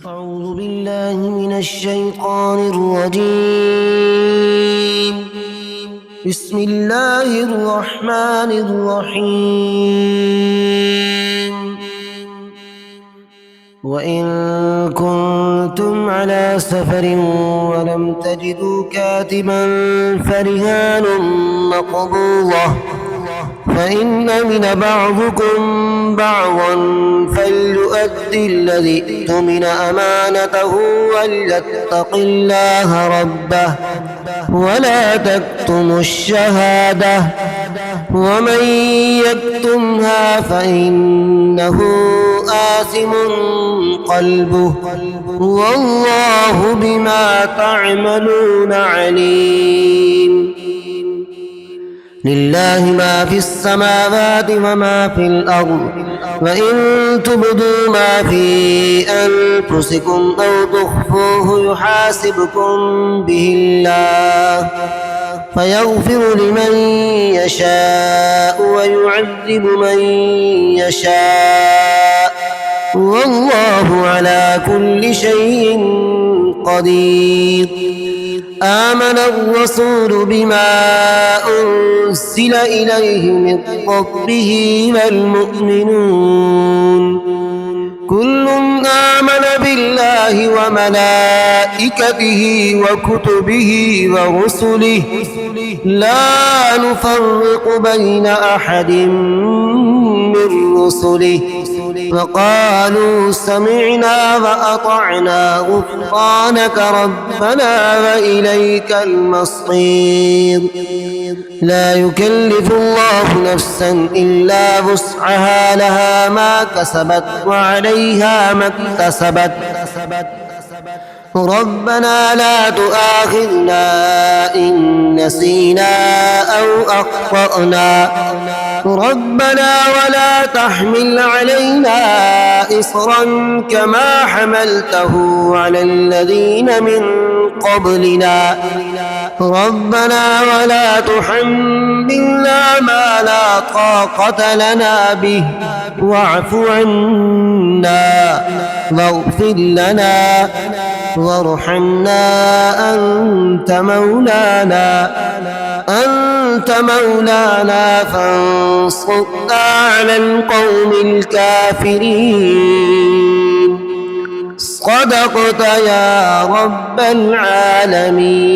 أعوذ بالله من الشيطان الرجيم. بسم الله الرحمن الرحيم. وإن كنتم على سفر ولم تجدوا كاتبا فرهان مقبوضة، فإن أمن بعضكم بعضا فليؤدي الذي اؤتمن أمانته وليتق الله ربه ولا تكتموا الشهادة، ومن يكتمها فإنه آثم قلبه والله بما تعملون عليم. لله ما في السماوات وما في الأرض، وإن تبدوا ما في أنفسكم أو تخفوه يحاسبكم به الله فيغفر لمن يشاء ويعذب من يشاء، والله على كل شيء قدير. آمن الرسول بما أنزل إليه من ربه والمؤمنون كل آمن بالله وملائكته وكتبه ورسله لا نفرق بين أحد من رسله وقالوا سمعنا وأطعنا غفرانك ربنا وإليك المصير. لا يكلف الله نفسا إلا وسعها، لها ما كسبت وعليها ما اكتسبت. ربنا لا تؤاخذنا إن نسينا أو أخطأنا، ربنا ولا تحمل علينا إصرا كما حملته على الذين من قبلنا، ربنا ولا تحملنا ما لا طاقة لنا به واعف عنا واغفر لنا وارحمنا أنت مولانا فانصرنا على القوم الكافرين. صدقت يا رب العالمين.